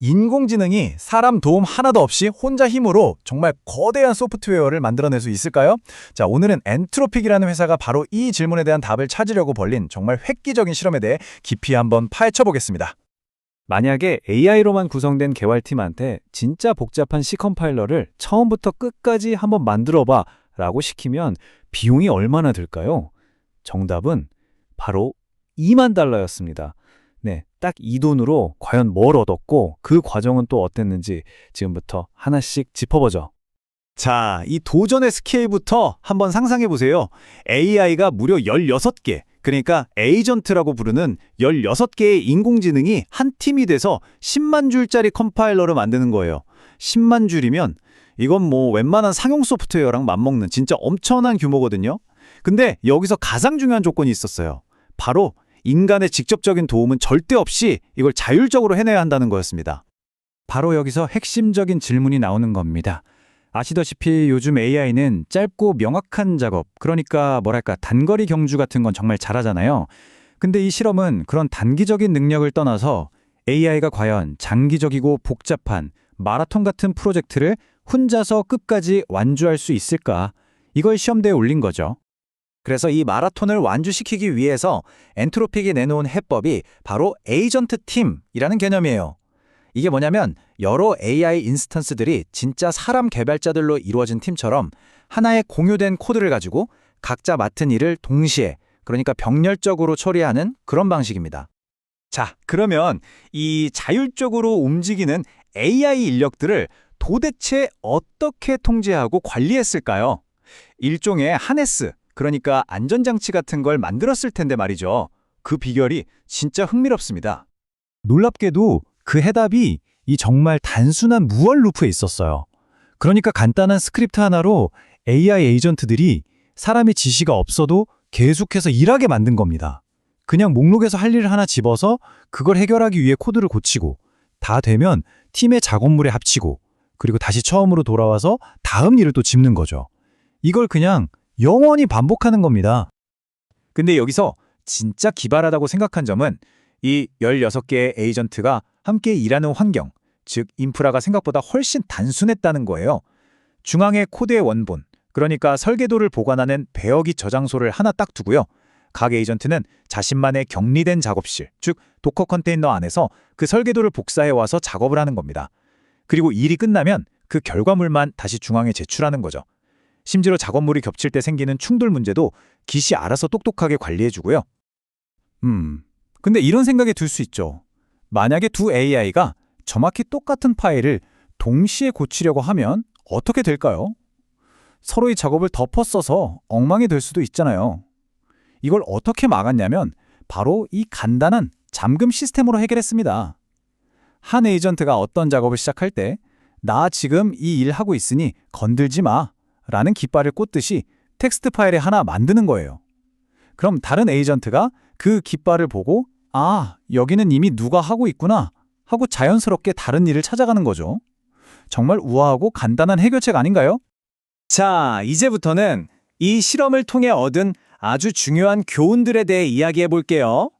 인공지능이 사람 도움 하나도 없이 혼자 힘으로 정말 거대한 소프트웨어를 만들어낼 수 있을까요? 자, 오늘은 엔트로픽이라는 회사가 바로 이 질문에 대한 답을 찾으려고 벌린 정말 획기적인 실험에 대해 깊이 한번 파헤쳐 보겠습니다. 만약에 AI로만 구성된 개발팀한테 진짜 복잡한 C 컴파일러를 처음부터 끝까지 한번 만들어봐 라고 시키면 비용이 얼마나 들까요? 정답은 바로 $20,000였습니다. 네, 딱 이 돈으로 과연 뭘 얻었고 그 과정은 또 어땠는지 지금부터 하나씩 짚어보죠. 자, 이 도전의 스케일부터 한번 상상해 보세요. AI가 무려 16개, 그러니까 에이전트라고 부르는 16개의 인공지능이 한 팀이 돼서 10만 줄짜리 컴파일러를 만드는 거예요. 10만 줄이면 이건 뭐 웬만한 상용 소프트웨어랑 맞먹는 진짜 엄청난 규모거든요. 근데 여기서 가장 중요한 조건이 있었어요. 바로 인간의 직접적인 도움은 절대 없이 이걸 자율적으로 해내야 한다는 거였습니다. 바로 여기서 핵심적인 질문이 나오는 겁니다. 아시다시피 요즘 AI는 짧고 명확한 작업, 그러니까 뭐랄까 단거리 경주 같은 건 정말 잘하잖아요. 근데 이 실험은 그런 단기적인 능력을 떠나서 AI가 과연 장기적이고 복잡한 마라톤 같은 프로젝트를 혼자서 끝까지 완주할 수 있을까? 이걸 시험대에 올린 거죠. 그래서 이 마라톤을 완주시키기 위해서 엔트로픽이 내놓은 해법이 바로 에이전트 팀이라는 개념이에요. 이게 뭐냐면 여러 AI 인스턴스들이 진짜 사람 개발자들로 이루어진 팀처럼 하나의 공유된 코드를 가지고 각자 맡은 일을 동시에, 그러니까 병렬적으로 처리하는 그런 방식입니다. 자, 그러면 이 자율적으로 움직이는 AI 인력들을 도대체 어떻게 통제하고 관리했을까요? 일종의 하네스, 그러니까 안전장치 같은 걸 만들었을 텐데 말이죠. 그 비결이 진짜 흥미롭습니다. 놀랍게도 그 해답이 이 정말 단순한 무얼 루프에 있었어요. 그러니까 간단한 스크립트 하나로 AI 에이전트들이 사람의 지시가 없어도 계속해서 일하게 만든 겁니다. 그냥 목록에서 할 일을 하나 집어서 그걸 해결하기 위해 코드를 고치고 다 되면 팀의 작업물에 합치고 그리고 다시 처음으로 돌아와서 다음 일을 또 짚는 거죠. 이걸 그냥 영원히 반복하는 겁니다. 근데 여기서 진짜 기발하다고 생각한 점은 이 16개의 에이전트가 함께 일하는 환경, 즉 인프라가 생각보다 훨씬 단순했다는 거예요. 중앙에 코드의 원본, 그러니까 설계도를 보관하는 배역이 저장소를 하나 딱 두고요. 각 에이전트는 자신만의 격리된 작업실, 즉 도커 컨테이너 안에서 그 설계도를 복사해 와서 작업을 하는 겁니다. 그리고 일이 끝나면 그 결과물만 다시 중앙에 제출하는 거죠. 심지어 작업물이 겹칠 때 생기는 충돌 문제도 깃이 알아서 똑똑하게 관리해주고요. 근데 이런 생각이 들 수 있죠. 만약에 두 AI가 정확히 똑같은 파일을 동시에 고치려고 하면 어떻게 될까요? 서로의 작업을 덮어 써서 엉망이 될 수도 있잖아요. 이걸 어떻게 막았냐면 바로 이 간단한 잠금 시스템으로 해결했습니다. 한 에이전트가 어떤 작업을 시작할 때 나 지금 이 일 하고 있으니 건들지 마 라는 깃발을 꽂듯이 텍스트 파일에 하나 만드는 거예요. 그럼 다른 에이전트가 그 깃발을 보고 아, 여기는 이미 누가 하고 있구나 하고 자연스럽게 다른 일을 찾아가는 거죠. 정말 우아하고 간단한 해결책 아닌가요? 자, 이제부터는 이 실험을 통해 얻은 아주 중요한 교훈들에 대해 이야기해 볼게요.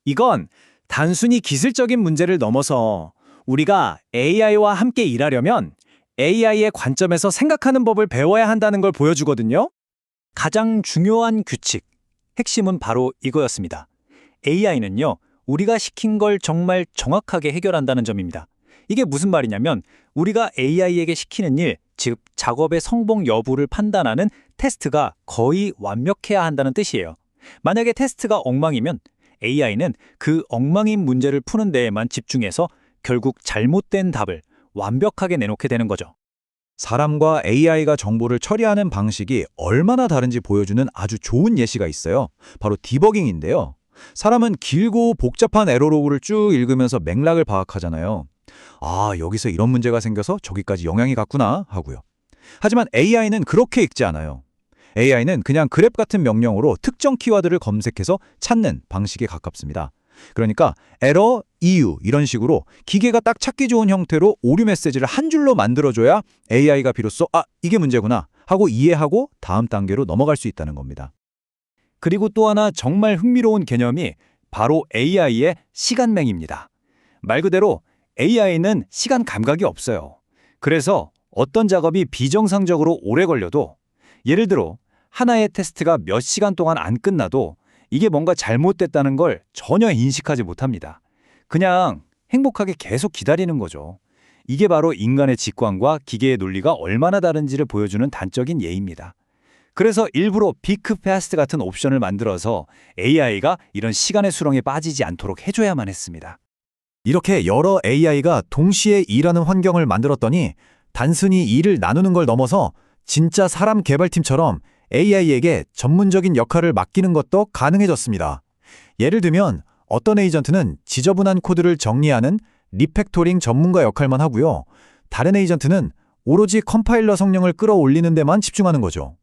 이건 단순히 기술적인 문제를 넘어서 우리가 AI와 함께 일하려면 AI의 관점에서 생각하는 법을 배워야 한다는 걸 보여주거든요. 가장 중요한 규칙, 핵심은 바로 이거였습니다. AI는요, 우리가 시킨 걸 정말 정확하게 해결한다는 점입니다. 이게 무슨 말이냐면 우리가 AI에게 시키는 일, 즉 작업의 성공 여부를 판단하는 테스트가 거의 완벽해야 한다는 뜻이에요. 만약에 테스트가 엉망이면 AI는 그 엉망인 문제를 푸는 데에만 집중해서 결국 잘못된 답을 완벽하게 내놓게 되는 거죠. 사람과 AI가 정보를 처리하는 방식이 얼마나 다른지 보여주는 아주 좋은 예시가 있어요. 바로 디버깅인데요. 사람은 길고 복잡한 에러로그를 쭉 읽으면서 맥락을 파악하잖아요. 아, 여기서 이런 문제가 생겨서 저기까지 영향이 갔구나 하고요. 하지만 AI는 그렇게 읽지 않아요. AI는 그냥 그랩 같은 명령으로 특정 키워드를 검색해서 찾는 방식에 가깝습니다. 그러니까 에러, 이유 이런 식으로 기계가 딱 찾기 좋은 형태로 오류 메시지를 한 줄로 만들어줘야 AI가 비로소 아, 이게 문제구나 하고 이해하고 다음 단계로 넘어갈 수 있다는 겁니다. 그리고 또 하나 정말 흥미로운 개념이 바로 AI의 시간맹입니다. 말 그대로 AI는 시간 감각이 없어요. 그래서 어떤 작업이 비정상적으로 오래 걸려도, 예를 들어 하나의 테스트가 몇 시간 동안 안 끝나도 이게 뭔가 잘못됐다는 걸 전혀 인식하지 못합니다. 그냥 행복하게 계속 기다리는 거죠. 이게 바로 인간의 직관과 기계의 논리가 얼마나 다른지를 보여주는 단적인 예입니다. 그래서 일부러 비크 패스트 같은 옵션을 만들어서 AI가 이런 시간의 수렁에 빠지지 않도록 해줘야만 했습니다. 이렇게 여러 AI가 동시에 일하는 환경을 만들었더니 단순히 일을 나누는 걸 넘어서 진짜 사람 개발팀처럼 AI에게 전문적인 역할을 맡기는 것도 가능해졌습니다. 예를 들면 어떤 에이전트는 지저분한 코드를 정리하는 리팩토링 전문가 역할만 하고요. 다른 에이전트는 오로지 컴파일러 성능을 끌어올리는 데만 집중하는 거죠.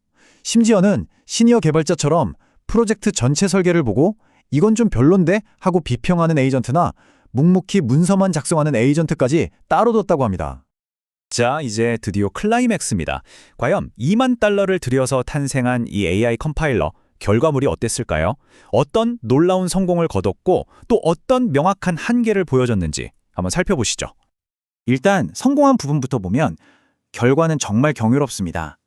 심지어는 시니어 개발자처럼 프로젝트 전체 설계를 보고 이건 좀 별론데 하고 비평하는 에이전트나 묵묵히 문서만 작성하는 에이전트까지 따로 뒀다고 합니다. 자, 이제 드디어 클라이맥스입니다. 과연 2만 달러를 들여서 탄생한 이 AI 컴파일러, 결과물이 어땠을까요? 어떤 놀라운 성공을 거뒀고 또 어떤 명확한 한계를 보여줬는지 한번 살펴보시죠. 일단 성공한 부분부터 보면 결과는 정말 경이롭습니다.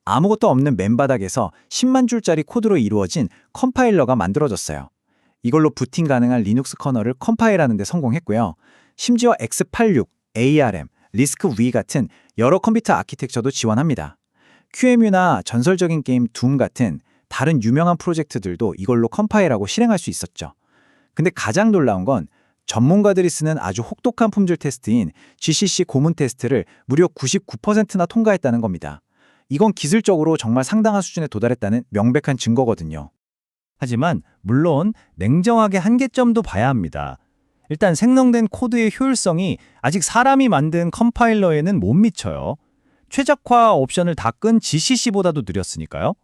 아무것도 없는 맨바닥에서 10만 줄짜리 코드로 이루어진 컴파일러가 만들어졌어요. 이걸로 부팅 가능한 리눅스 커널을 컴파일하는 데 성공했고요. 심지어 x86, ARM, 리스크-V 같은 여러 컴퓨터 아키텍처도 지원합니다. QEMU나 전설적인 게임 둠 같은 다른 유명한 프로젝트들도 이걸로 컴파일하고 실행할 수 있었죠. 근데 가장 놀라운 건 전문가들이 쓰는 아주 혹독한 품질 테스트인 GCC 고문 테스트를 무려 99%나 통과했다는 겁니다. 이건 기술적으로 정말 상당한 수준에 도달했다는 명백한 증거거든요. 하지만 물론 냉정하게 한계점도 봐야 합니다. 일단 생성된 코드의 효율성이 아직 사람이 만든 컴파일러에는 못 미쳐요. 최적화 옵션을 다 끈 GCC보다도 느렸으니까요.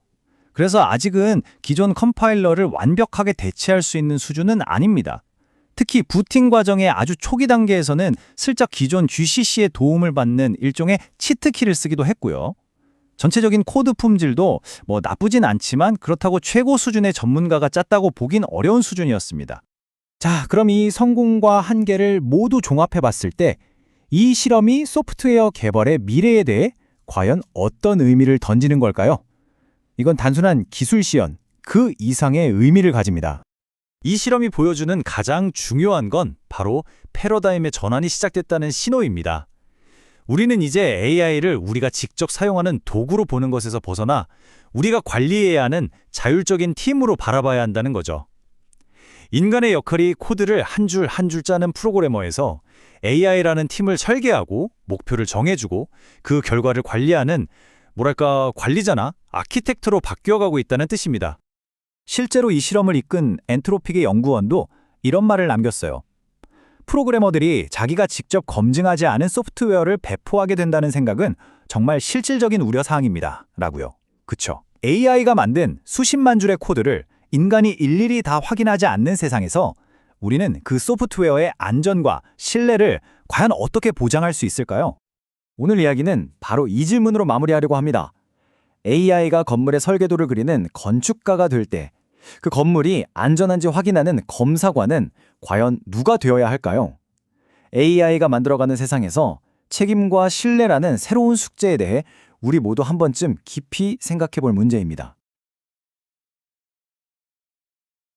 그래서 아직은 기존 컴파일러를 완벽하게 대체할 수 있는 수준은 아닙니다. 특히 부팅 과정의 아주 초기 단계에서는 슬쩍 기존 GCC의 도움을 받는 일종의 치트키를 쓰기도 했고요. 전체적인 코드 품질도 뭐 나쁘진 않지만 그렇다고 최고 수준의 전문가가 짰다고 보긴 어려운 수준이었습니다. 자, 그럼 이 성공과 한계를 모두 종합해 봤을 때 이 실험이 소프트웨어 개발의 미래에 대해 과연 어떤 의미를 던지는 걸까요? 이건 단순한 기술 시연, 그 이상의 의미를 가집니다. 이 실험이 보여주는 가장 중요한 건 바로 패러다임의 전환이 시작됐다는 신호입니다. 우리는 이제 AI를 우리가 직접 사용하는 도구로 보는 것에서 벗어나 우리가 관리해야 하는 자율적인 팀으로 바라봐야 한다는 거죠. 인간의 역할이 코드를 한 줄 한 줄 짜는 프로그래머에서 AI라는 팀을 설계하고 목표를 정해주고 그 결과를 관리하는 관리자나 아키텍트로 바뀌어가고 있다는 뜻입니다. 실제로 이 실험을 이끈 엔트로픽의 연구원도 이런 말을 남겼어요. 프로그래머들이 자기가 직접 검증하지 않은 소프트웨어를 배포하게 된다는 생각은 정말 실질적인 우려사항입니다. 라고요. 그쵸. AI가 만든 수십만 줄의 코드를 인간이 일일이 다 확인하지 않는 세상에서 우리는 그 소프트웨어의 안전과 신뢰를 과연 어떻게 보장할 수 있을까요? 오늘 이야기는 바로 이 질문으로 마무리하려고 합니다. AI가 건물의 설계도를 그리는 건축가가 될 때 그 건물이 안전한지 확인하는 검사관은 과연 누가 되어야 할까요? AI가 만들어가는 세상에서 책임과 신뢰라는 새로운 숙제에 대해 우리 모두 한 번쯤 깊이 생각해 볼 문제입니다.